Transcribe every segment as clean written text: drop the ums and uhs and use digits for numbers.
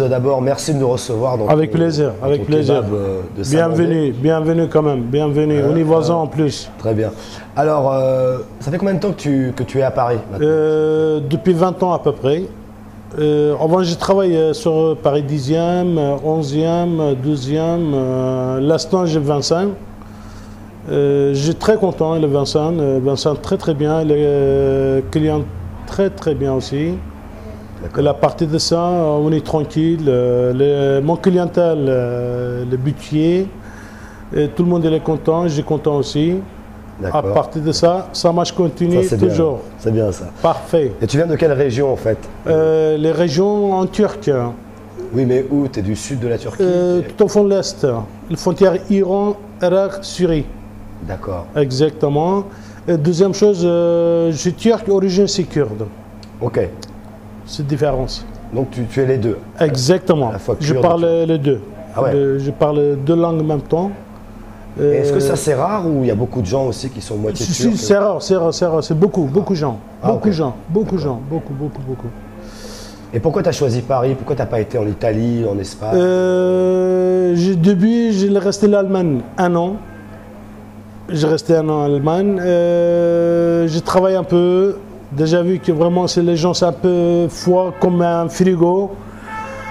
d'abord, merci de nous recevoir. Dans avec plaisir, avec plaisir. De bienvenue, bienvenue quand même, bienvenue. On est voisins en plus. Très bien. Alors, ça fait combien de temps que tu es à Paris maintenant? Depuis 20 ans à peu près. Avant, j'ai travaillé sur Paris 10e, 11e, 12e. L'instant, j'ai 25. J'ai très content, le Vincent. Vincent, très très bien. Les clients, très très bien aussi. Et la partie de ça, on est tranquille. Mon clientèle, le butier, tout le monde est content, j'ai content aussi. À partir de ça, ça marche continue toujours. C'est bien ça. Parfait. Et tu viens de quelle région en fait? Les régions en Turquie. Oui, mais où? Tu es du sud de la Turquie? Tout au fond de l'Est. La frontière Iran, Irak, Syrie. D'accord. Exactement. Et deuxième chose, je suis turc, origine c'est kurde. Ok. C'est une différence. Donc tu es les deux? Exactement. Je parle les deux. Ah ouais. Je parle deux langues en même temps. Est-ce que ça c'est rare ou il y a beaucoup de gens aussi qui sont moitié turcs? C'est rare, c'est rare, c'est rare. C'est beaucoup de gens. Beaucoup de gens. Beaucoup. Et pourquoi tu as choisi Paris? Pourquoi tu n'as pas été en Italie, en Espagne? Depuis, j'ai resté en Allemagne 1 an. J'ai resté 1 an en Allemagne. J'ai travaillé un peu. Déjà vu que vraiment les gens c'est un peu froid comme un frigo.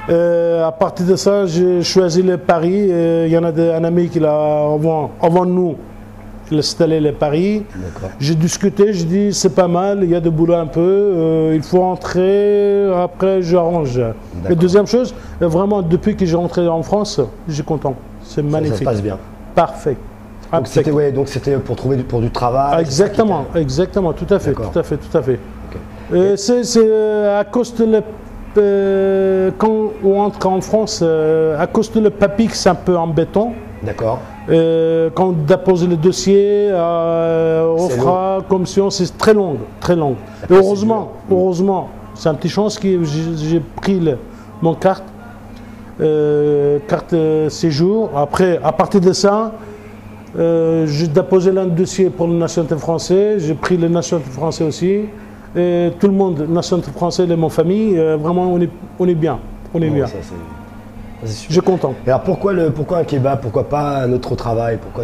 À partir de ça, j'ai choisi le Paris. Il y en a un ami qui l'a avant nous, il a installé le Paris. J'ai discuté, j'ai dit c'est pas mal, il y a de boulot un peu, il faut rentrer, après j'arrange. Et deuxième chose, vraiment depuis que j'ai rentré en France, j'ai content. C'est magnifique. Ça se passe bien. Parfait. Donc c'était pour du travail. Exactement, exactement, tout à fait, tout à fait, tout à fait. Okay. C'est à cause de quand on entre en France, à cause de le papier, c'est un peu embêtant. D'accord. Quand on dépose le dossier, on fera comme si c'est très long, très long. Et heureusement, c'est une petite chance que j'ai pris mon carte séjour. Après, à partir de ça, j'ai déposé un dossier pour le nationalité français, j'ai pris le nationalité français aussi. Et tout le monde, nationalité française et mon famille, vraiment on est bien. On est bien. Je suis content. Et alors pourquoi un kebab? Pourquoi pas un autre travail? Pourquoi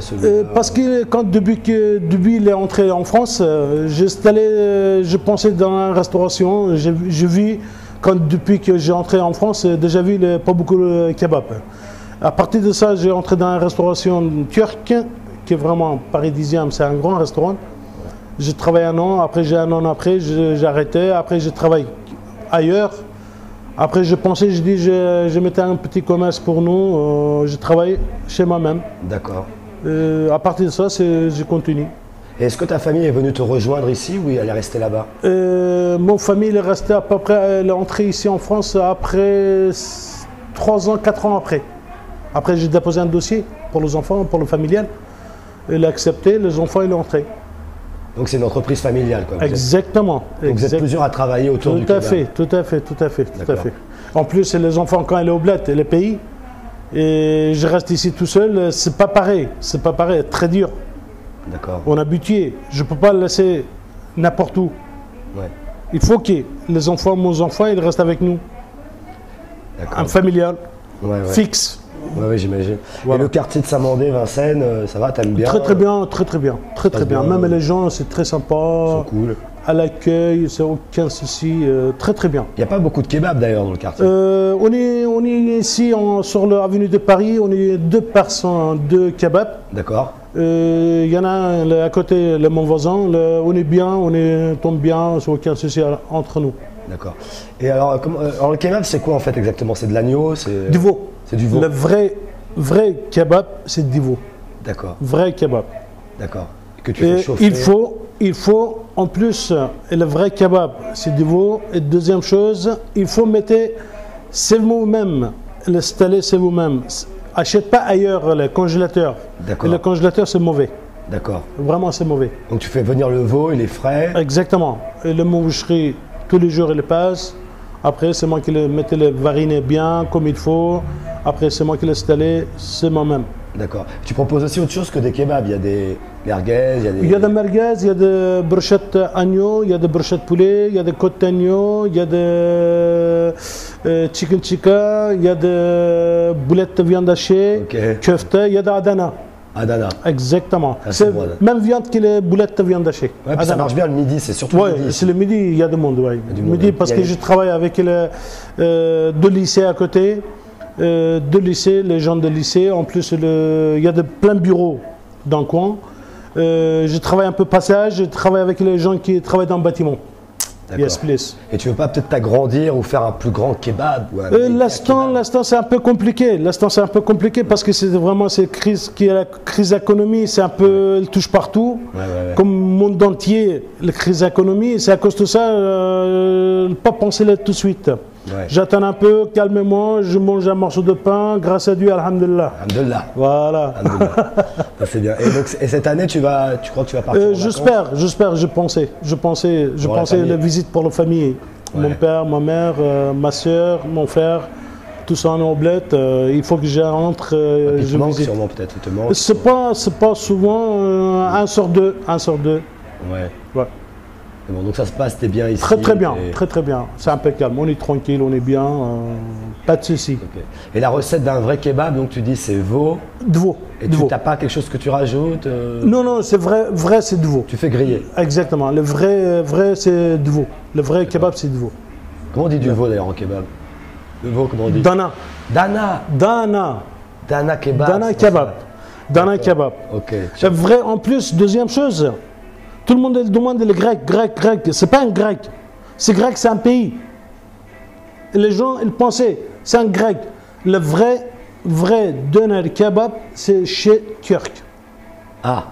parce que depuis qu'il est entré en France, je pensais dans la restauration. J'ai vu, depuis que j'ai entré en France, déjà vu pas beaucoup de kebab. À partir de ça, j'ai entré dans la restauration turque, qui est vraiment Paris 10e, c'est un grand restaurant. J'ai travaillé 1 an, après j'ai arrêté, après j'ai travaillé ailleurs. Après je pensais, je mettais un petit commerce pour nous, je travaille chez moi-même. D'accord. À partir de ça, je continue. Et est-ce que ta famille est venue te rejoindre ici ou elle est restée là-bas? Mon famille est restée à peu près, elle est entrée ici en France après 3 ans, 4 ans après. Après j'ai déposé un dossier pour les enfants, pour le familial. Il a accepté, les enfants ils sont entrés. Donc c'est une entreprise familiale, quoi. Exactement. Donc vous êtes plusieurs à travailler autour du kebab. Tout à fait. En plus, les enfants, quand ils sont au bled, les pays, et je reste ici tout seul, c'est pas pareil. C'est pas pareil, très dur. D'accord. On a habitué. Je peux pas le laisser n'importe où. Ouais. Il faut que les enfants, mon enfant, ils restent avec nous. Un familial, fixe. Oui, j'imagine. Voilà. Et le quartier de Saint-Mandé, Vincennes, ça va, t'aimes bien? Très bien, très bien. Même les gens, c'est très sympa. Ils sont cool. À l'accueil, c'est aucun souci, très bien. Il n'y a pas beaucoup de kebabs d'ailleurs dans le quartier. On est ici sur l'avenue de Paris, on est 2 personnes, 2 kebabs. D'accord. Il y en a un à côté, mon voisin, on est bien, tombe bien, c'est aucun souci entre nous. D'accord. Et alors le kebab, c'est quoi en fait exactement? C'est de l'agneau? Du veau. C'est du veau. Le vrai kebab, c'est du veau. D'accord. Vrai kebab. D'accord. Que tu fais chauffer. Il faut, en plus, le vrai kebab, c'est du veau. Et deuxième chose, il faut mettre, c'est vous-même, l'installer, c'est vous-même. Achète pas ailleurs le congélateur. D'accord. Le congélateur, c'est mauvais. D'accord. Vraiment, c'est mauvais. Donc tu fais venir le veau, il est frais. Exactement. Et le boucherie, tous les jours, il passe. Après, c'est moi qui le mettais le variné bien, comme il faut. Après, c'est moi qui l'installais, c'est moi-même. D'accord. Tu proposes aussi autre chose que des kebabs. Il y a des merguez, il y a des... Il y a des merguez, il y a des brochettes agneau, il y a des brochettes poulet, il y a des côtes d'agneau, il y a des chicken tikka, il y a des boulettes de viande hachée, kefta, il y a des adana. Adana. Exactement. Ah, c'est bon, même viande que les boulettes de viande hachée. Ouais, puis ça marche bien le midi, c'est surtout le le midi. c'est le midi, il y a du monde. Ouais. Du Le monde, midi, parce que je travaille avec deux lycées à côté. Deux lycées, les gens de lycée. En plus, il y a plein de bureaux dans le coin. Je travaille un peu passage, je travaille avec les gens qui travaillent dans le bâtiment. Yes, please. Et tu veux pas peut-être t'agrandir ou faire un plus grand kebab L'instant, c'est un peu compliqué. L'instant, c'est un peu compliqué parce que c'est vraiment cette crise qui est la crise économique. C'est un peu, elle touche partout. Comme le monde entier, la crise économique. C'est à cause de ça, pas penser là tout de suite. J'attends un peu, calmement, je mange un morceau de pain, grâce à Dieu, alhamdulillah. Alhamdulillah. Voilà. Alhamdulillah. C'est bien. Et cette année, tu crois que tu vas partir J'espère, je pensais la visite pour la famille. Mon père, ma mère, ma soeur, mon frère, tout ça en oblette. Il faut que j'entre. Il te manque sûrement peut-être. C'est pas souvent un sur deux. Ouais. Bon, donc ça se passe, t'es bien ici. Très bien. C'est impeccable. On est tranquille, on est bien, pas de soucis. Okay. Et la recette d'un vrai kebab, donc tu dis c'est veau. De veau. Et tu n'as pas quelque chose que tu rajoutes Non, c'est vrai, c'est de veau. Tu fais griller. Exactement. Le vrai c'est de veau. Le vrai kebab, c'est de veau. Comment on dit du veau d'ailleurs en kebab? Le veau, comment on dit? Dana. Dana kebab. Dana kebab. Ok. C'est vrai. En plus, deuxième chose. Tout le monde demande le grec. C'est pas un grec. C'est grec, c'est un pays. Et les gens, ils pensaient, c'est un grec. Le vrai doner kebab, c'est chez Turc. Ah,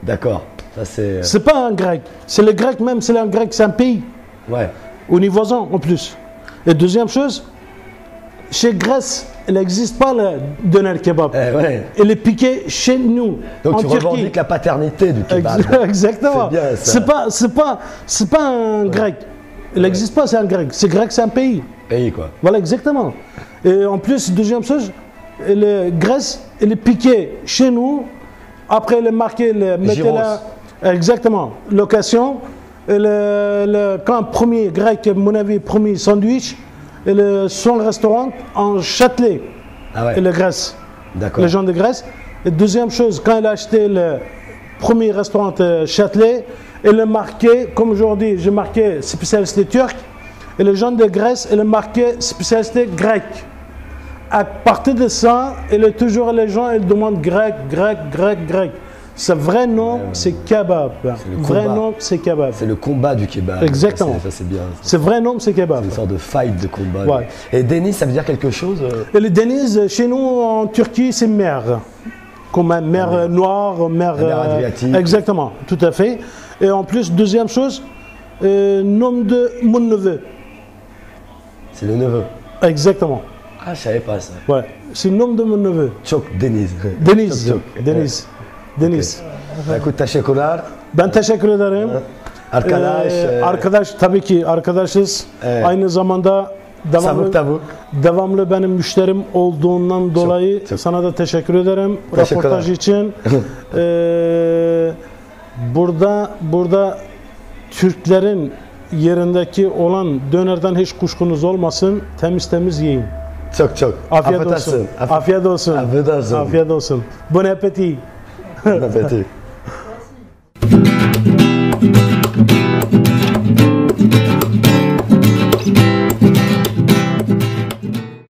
d'accord. C'est pas un grec. C'est le grec même, c'est un grec, c'est un pays. Ouais. On est voisins en plus. Et deuxième chose, chez Grèce, il n'existe pas le doner kebab. Il est piqué chez nous. Donc en tu Turquie. revendiques la paternité du kebab. Exactement. C'est pas un grec. Il n'existe pas, c'est un grec. C'est grec, c'est un pays. Pays quoi. Voilà, exactement. Et en plus, deuxième chose, la Grèce, elle est piqué chez nous. Après, elle est marqué, mettez là. Exactement. Location. Quand premier grec, à mon avis, premier sandwich. Et son restaurant en Châtelet, et la Grèce, les gens de Grèce. Et deuxième chose, quand il a acheté le premier restaurant Châtelet, il a marqué, comme aujourd'hui, j'ai marqué spécialité turque, et les gens de Grèce, il a marqué spécialité grecque. À partir de ça, toujours les gens, ils demandent grec. Ce vrai nom, c'est kebab. Vrai nom, c'est kebab. C'est le combat du kebab. Exactement. Ça, c'est bien. Ce vrai nom, c'est kebab. C'est une sorte de fight de combat. Ouais. Et Deniz, ça veut dire quelque chose Et le Deniz, chez nous, en Turquie, c'est mer. Comme une mer noire, mer Adriatique. Exactement, tout à fait. Et en plus, deuxième chose, nom de mon neveu. C'est le neveu. Exactement. Ah, je savais pas ça. Ouais, c'est le nom de mon neveu. Çok Deniz. Deniz. Écoute, teşekkürler. Ben teşekkür ederim. Arkadaş tabii ki arkadaşız. Aynı zamanda devamlı benim müşterim olduğundan dolayı sana da teşekkür ederim. Röportaj için. Burada Türklerin yerindeki olan dönerden hiç kuşkunuz olmasın. Temiz yiyin. Çok. Afiyet olsun. Bon appétit. Bon appétit.